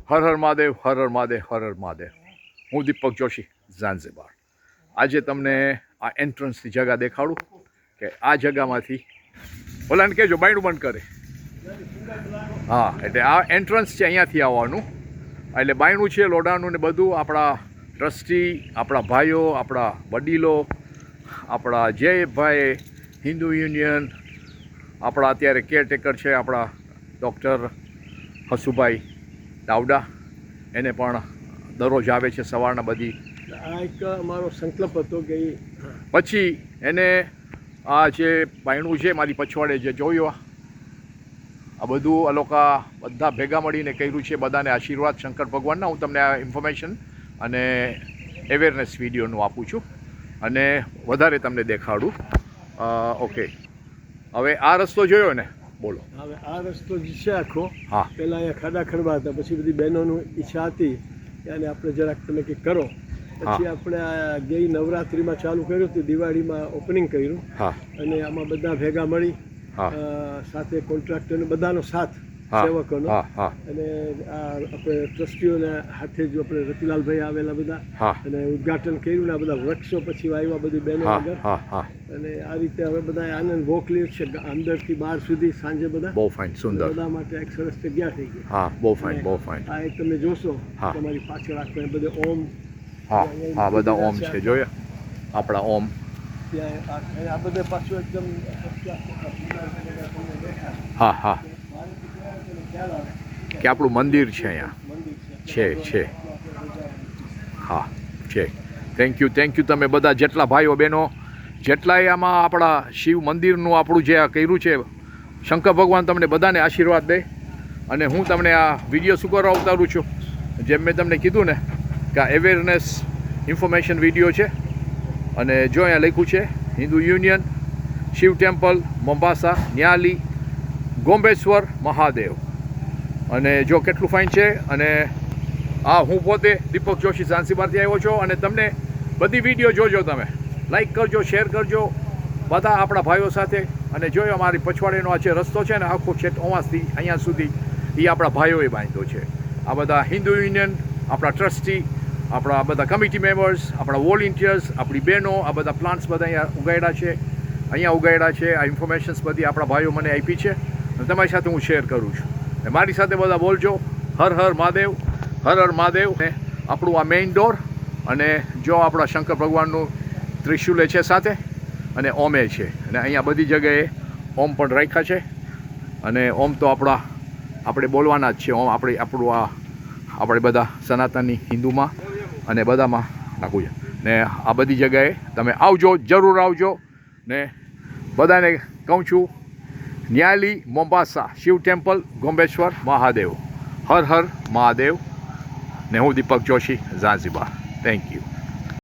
હર હર મહાદેવ, હર હર મહાદેવ, હર હર મહાદેવ. હું દીપક જોશી, ઝાંઝીબાર. આજે તમને આ એન્ટ્રન્સની જગા દેખાડું કે આ જગામાંથી ઓલાને કહેજો બાયણું બંધ કરે. હા, એટલે આ એન્ટ્રન્સ છે, અહીંયાથી આવવાનું. એટલે બાયણું છે, લોડાનું ને બધું. આપણા ટ્રસ્ટી, આપણા ભાઈઓ, આપણા વડીલો, આપણા જે ભાઈ હિન્દુ યુનિયન, આપણા અત્યારે કેરટેકર છે આપણા ડૉક્ટર હસુભાઈ દાવડા, એને પણ દરરોજ આવે છે સવારના બધી. આ એક અમારો સંકલ્પ હતો કે પછી એને આ જે બાયણું છે મારી પછવાડે જે જોયું, આ બધું આ લોકો બધા ભેગા મળીને કર્યું છે. બધાને આશીર્વાદ શંકર ભગવાનના. હું તમને આ ઇન્ફોર્મેશન અને અવેરનેસ વિડીયોનું આપું છું અને વધારે તમને દેખાડું. ઓકે, હવે આ રસ્તો જોયો ને, બોલો. હવે આ રસ્તો જે છે આખો, હા, પહેલાં અહીંયા ખાડા ખડવા હતા, પછી બધી બહેનોની ઈચ્છા હતી કે આને આપણે જરાક તમે કંઈક કરો. પછી આપણે આ ગઈ નવરાત્રિમાં ચાલુ કર્યું હતું, દિવાળીમાં ઓપનિંગ કર્યું. હા, અને આમાં બધા ભેગા મળી, સાથે કોન્ટ્રાક્ટરનો બધાનો સાથ, સેવકોનો, અને આ આપણે ટ્રસ્ટીઓના હાથે જો આપણે રતિલાલભાઈ આવેલા બધા, અને ઉદઘાટન કર્યું ને આ બધા વૃક્ષો પછી વાવ્યા બધી બહેનો આગળ. અને આ રીતે હવે બધા આનંદ વોક લે છે અંદરથી બહાર સુધી સાંજે બધા. બહુ ફાઇન, સુંદર. બધા માટે એક સરસ જગ્યા થઈ ગઈ. હા, બહુ ફાઇન, બહુ ફાઇન. આ એક તમે જોશો તમારી પાછળ આખો બધે ઓમ. હા, આ બધા ઓમ છે, જોયા આપણા ઓમ. ત્યાં આ બધે પાછું એકદમ. હા હા, કે આપણું મંદિર છે અહીંયા છે. હા છે. Thank you, thank you. તમે બધા જેટલા ભાઈઓ બહેનો જેટલાય આમાં આપણા શિવ મંદિરનું આપણું જે આ કર્યું છે, શંકર ભગવાન તમને બધાને આશીર્વાદ દે. અને હું તમને આ વિડીયો શું કરવા ઉતારું છું, જેમ મેં તમને કીધું ને કે આ અવેરનેસ ઇન્ફોર્મેશન વિડીયો છે. અને જો અહીંયા લખ્યું છે હિન્દુ યુનિયન, શિવ ટેમ્પલ, મોમ્બાસા, ન્યાલી, ગોમ્બેશ્વર મહાદેવ. અને જો કેટલું ફાઇન છે. અને હા, હું પોતે દીપક જોશી ઝાંઝીબારથી આવ્યો છું. અને તમને બધી વિડીયો જોજો, તમે લાઈક કરજો, શેર કરજો બધા આપણા ભાઈઓ સાથે. અને જોયો અમારી પછવાડેનો આ જે રસ્તો છે ને આખો છેટ ઓવાસથી અહીંયા સુધી, એ આપણા ભાઈઓએ બાંધ્યો છે. આ બધા હિન્દુ યુનિયન, આપણા ટ્રસ્ટી, આપણા બધા કમિટી મેમ્બર્સ, આપણા વોલેન્ટિયર્સ, આપણી બહેનો, આ બધા પ્લાન્ટ્સ બધા અહીંયા ઉગાડ્યા છે. આ ઇન્ફોર્મેશન્સ બધી આપણા ભાઈઓ મને આપી છે અને તમારી સાથે હું શેર કરું છું. અને મારી સાથે બધા બોલજો હર હર મહાદેવ, હર હર મહાદેવ. ને આપણું આ મેઇન ડોર, અને જો આપણા શંકર ભગવાનનું ત્રિશુલે છે સાથે, અને ઓમે છે. અને અહીંયા બધી જગ્યાએ ઓમ પણ રાખ્યા છે. અને ઓમ તો આપણે બોલવાના જ છે. ઓમ આપણું આપણે બધા સનાતની હિન્દુમાં અને બધામાં નાખવું છે. ને આ બધી જગ્યાએ તમે આવજો, જરૂર આવજો. ને બધાને કહું છું, Nyali, Mombasa, Shiva temple, Gombeshwar Mahadev, હર હર મહાદેવ. ને હું Deepak Joshi, Zanzibar. Thank you.